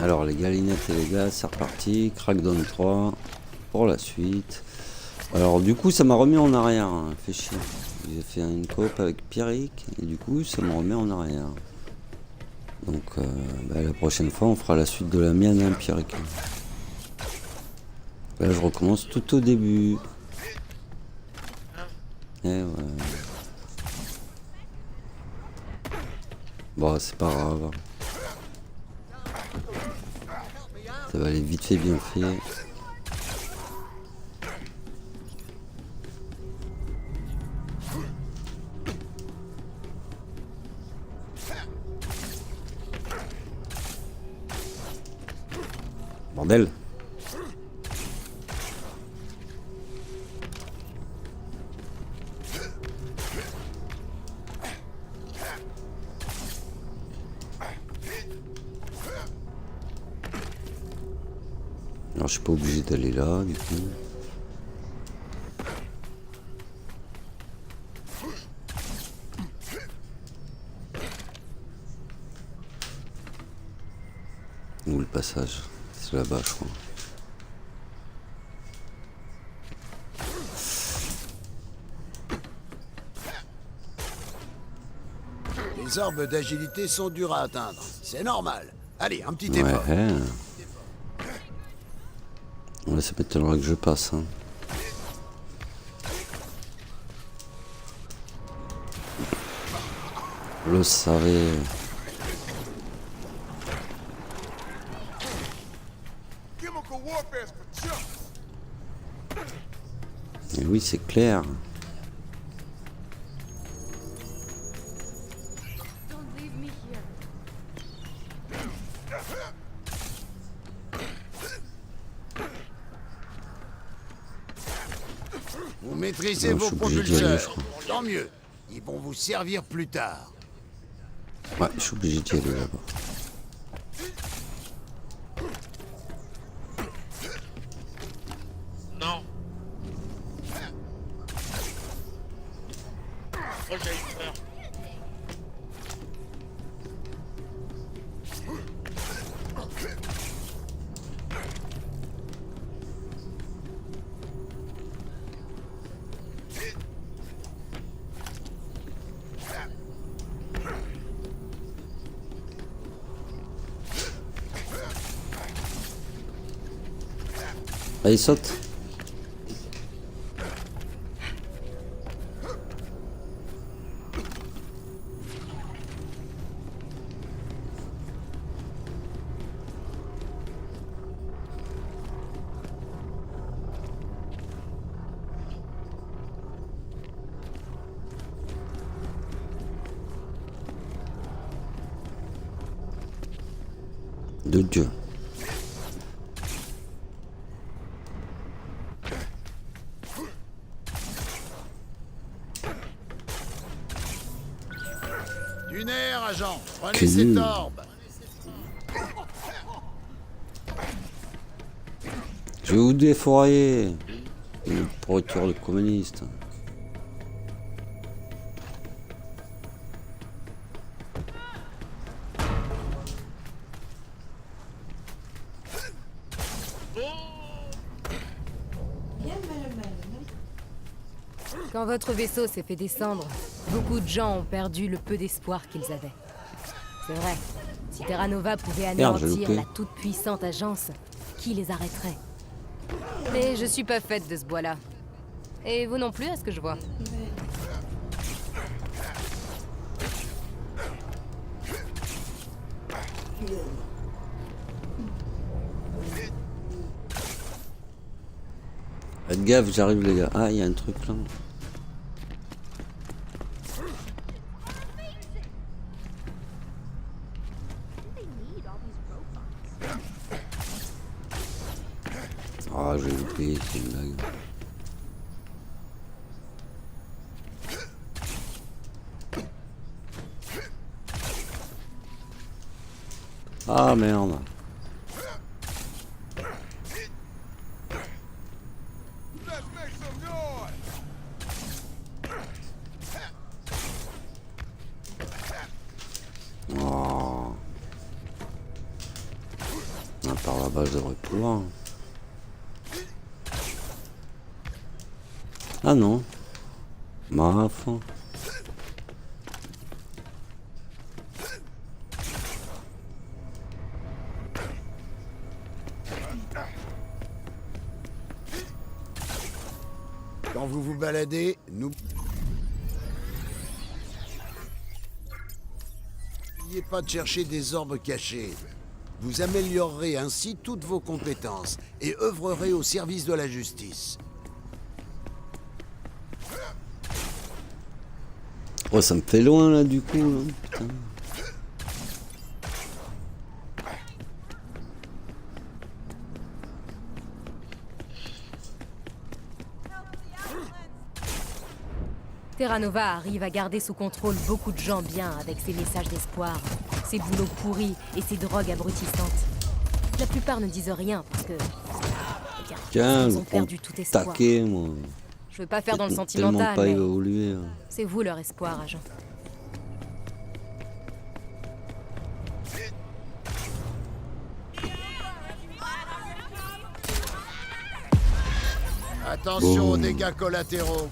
Alors les galinettes et les gaz, c'est reparti. Crackdown 3 pour la suite. Alors du coup ça m'a remis en arrière, hein. Fait chier. J'ai fait une coop avec Pierrick et du coup ça me remet en arrière. Donc la prochaine fois on fera la suite de la mienne, hein, Pierrick. Là je recommence tout au début. Et ouais. Bon c'est pas grave. Ça va aller vite fait bien fait. Bordel. Alors je suis pas obligé d'aller là du coup. Où le passage? C'est là-bas je crois. Les orbes d'agilité sont durs à atteindre. C'est normal. Allez, un petit effort. Ouais, ça m'étonnerait que je passe. Hein. Je le savais. Et oui, c'est clair. Vous maîtrisez vos propulseurs. Tant mieux. Ils vont vous servir plus tard. Ouais, je suis obligé d'y aller là-bas. Non. Oh, j'ai eu peur. Allez, saute. De Dieu. Du nerf, agent. Prenez Que cette nul. orbe. Je vais vous défourailler. Une pourriture de communiste. Quand votre vaisseau s'est fait descendre, beaucoup de gens ont perdu le peu d'espoir qu'ils avaient. C'est vrai, si Terra Nova pouvait Merde, j'ai anéantir loupé. la toute-puissante agence, qui les arrêterait? Mais je suis pas faite de ce bois-là. Et vous non plus, à ce que je vois. Faites gaffe, j'arrive les gars. Ah, il y a un truc là. Ah, j'ai loupé, c'est une blague. Ah merde. Oh. Ah, par là-bas, je devrais pouvoir. Ah non. Ma foi. Quand vous vous baladez, n'oubliez pas de chercher des orbes cachés. Vous améliorerez ainsi toutes vos compétences et œuvrerez au service de la justice. Oh, ça me fait loin là du coup. Là. Putain. Terra Nova arrive à garder sous contrôle beaucoup de gens bien avec ses messages d'espoir, ses boulots pourris et ses drogues abrutissantes. La plupart ne disent rien parce que... eh bien, Tiens, ils ont perdu tout espoir. taqué, moi. Je veux pas faire dans le Tellement sentimental, pas mais évolué. c'est vous leur espoir, agent. Attention aux Boum. dégâts collatéraux.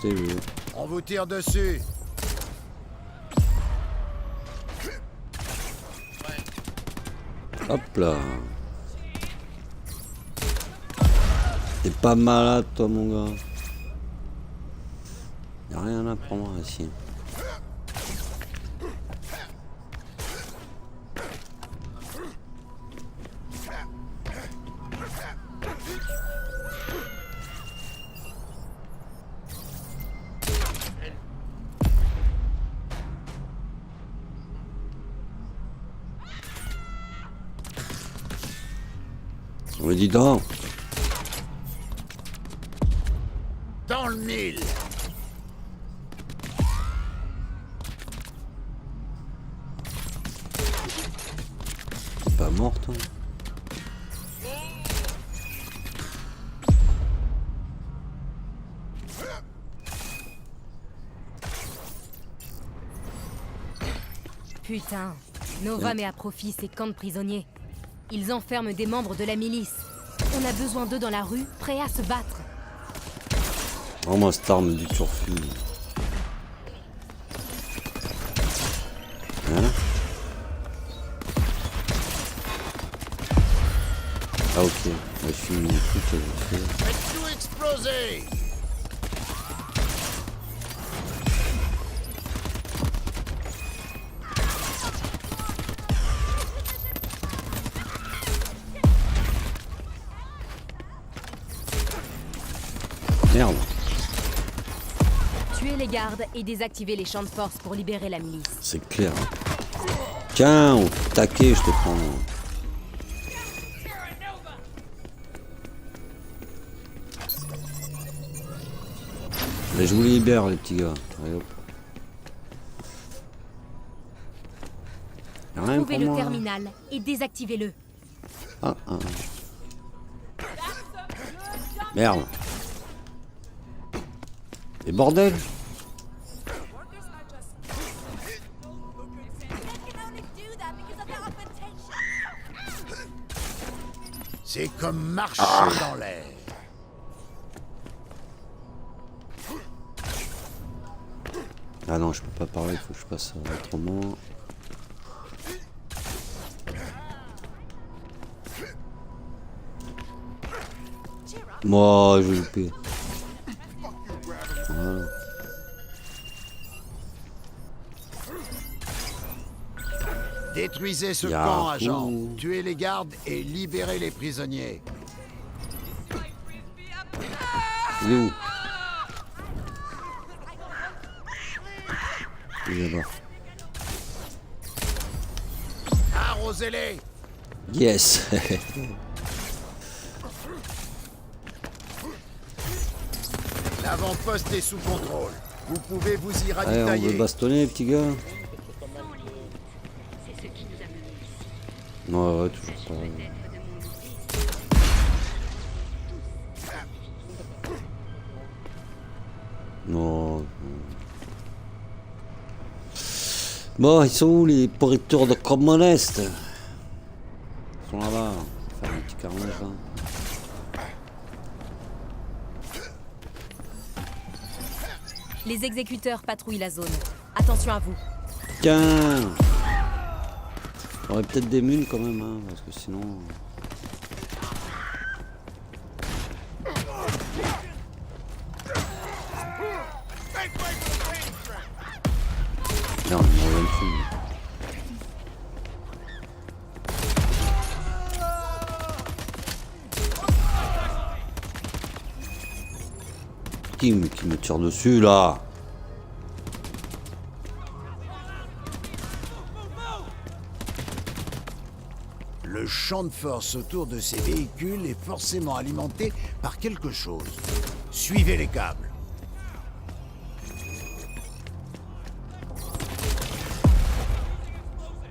T'es vu. On vous tire dessus. Hop là. T'es pas malade toi mon gars. Y'a rien à prendre ici. On me dit donc. Dans le Nil. T'es pas mort toi. Putain, Nova met à profit ses camps de prisonniers. Ils enferment des membres de la milice. On a besoin d'eux dans la rue, prêts à se battre. Vraiment cette arme du turfu. Hein? Ah ok, je suis mis le truc que j'ai fait. Faites tout exploser. Merde. Tuer les gardes et désactiver les champs de force pour libérer la milice. C'est clair. Tiens, au taquet, je te prends. Allez, je vous libère, les petits gars. Allez, hop. Y'a rien Trouvez pour le moi. terminal et désactivez-le. Ah, ah. Merde. Et bordel. C'est comme marcher dans l'air. Ah non, je peux pas parler, il faut que je passe autrement. Moi, je vais louper. Voilà. Détruisez ce Yahoo. camp, agent. Tuez les gardes et libérez les prisonniers. Il est où? Il est là-bas. Un arrosez-les. Yes. L'avant-poste est sous contrôle. Vous pouvez vous y Allez, on ravitailler. veut bastonner, petit gars. Non, ouais, toujours pas. Non. Bon, ils sont où les pourritures de communistes? Ils sont là-bas. On va faire un petit carnage là. Les exécuteurs patrouillent la zone. Attention à vous. Tiens. On aurait peut-être des mules quand même, hein, parce que sinon. Non, on va le fou. Qui me tire dessus là? Le champ de force autour de ces véhicules est forcément alimenté par quelque chose. Suivez les câbles.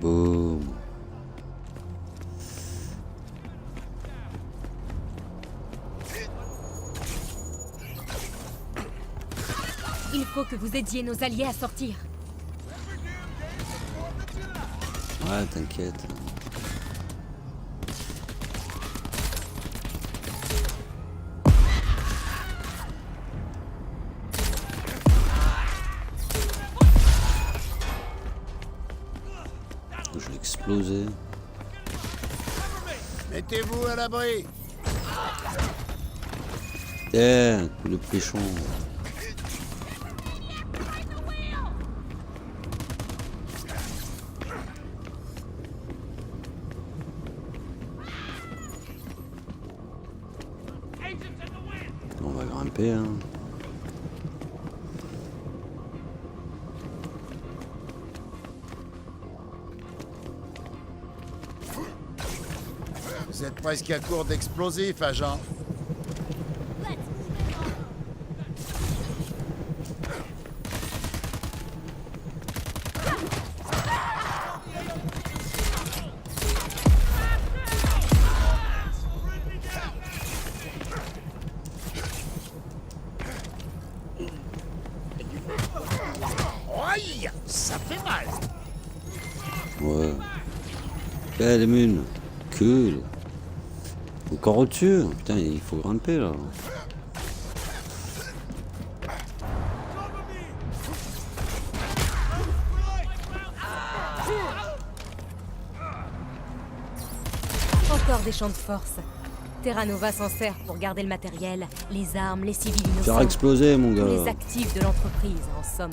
Boum. Il faut que vous aidiez nos alliés à sortir. Ouais, t'inquiète. Je l'ai explosé. Mettez-vous à l'abri. Eh, coup de péchon. On va grimper, hein. Vous êtes presque à court d'explosifs, agent. Aïe, ça fait mal. Ouais. Eh, les mules. Cool. Encore au-dessus. Putain, il faut grimper là. Encore des champs de force. Terra Nova s'en sert pour garder le matériel, les armes, les civils Faire innocents. exploser, mon Tous les gars. actifs de l'entreprise, en somme.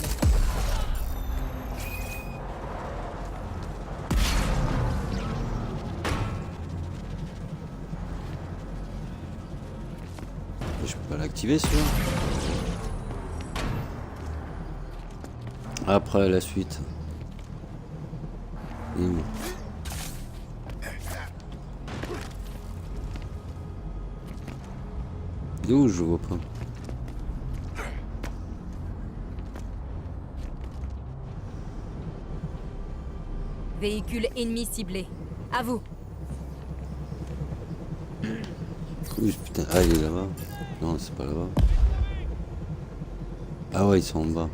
Je peux pas l'activer celui-là. Après la suite. Bim. Il est où, je vois pas. Véhicule ennemi ciblé. À vous. Oui, putain, ah il est là-bas. Non, c'est pas là-bas. Ah ouais, ils sont en bas.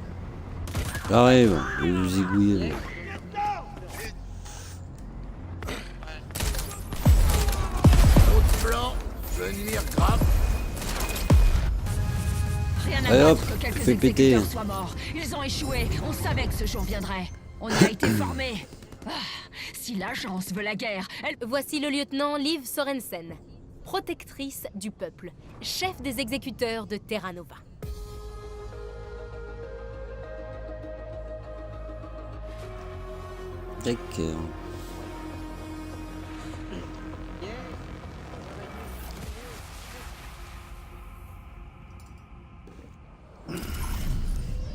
J'arrive, je vais vous zigouiller. Trop de blanc, peut nuire grave. Rien à Allez, hop, battre que quelques fais péter. exécuteurs soient morts. Ils ont échoué. On savait que ce jour viendrait. On y a été formés. Ah, si l'agence veut la guerre, elle... Voici le lieutenant Liv Sorensen, protectrice du peuple, chef des exécuteurs de Terra Nova. D'accord.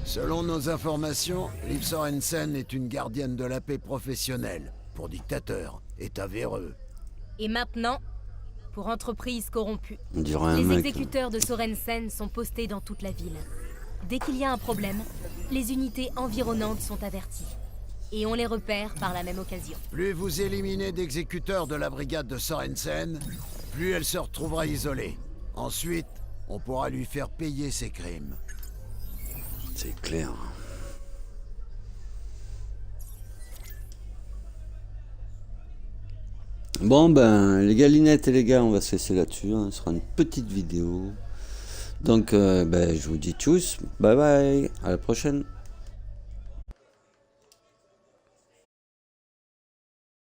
Selon nos informations, Liv Sorensen est une gardienne de la paix professionnelle. pour dictateur, état véreux. Et maintenant, pour entreprise corrompue. On dirait un Les mec. exécuteurs de Sorensen sont postés dans toute la ville. Dès qu'il y a un problème, les unités environnantes sont averties. Et on les repère par la même occasion. Plus vous éliminez d'exécuteurs de la brigade de Sorensen, plus elle se retrouvera isolée. Ensuite, on pourra lui faire payer ses crimes. C'est clair. Bon ben les galinettes et les gars, on va se laisser là-dessus, hein. Ce sera une petite vidéo. Donc ben, je vous dis tchuss, bye bye, à la prochaine.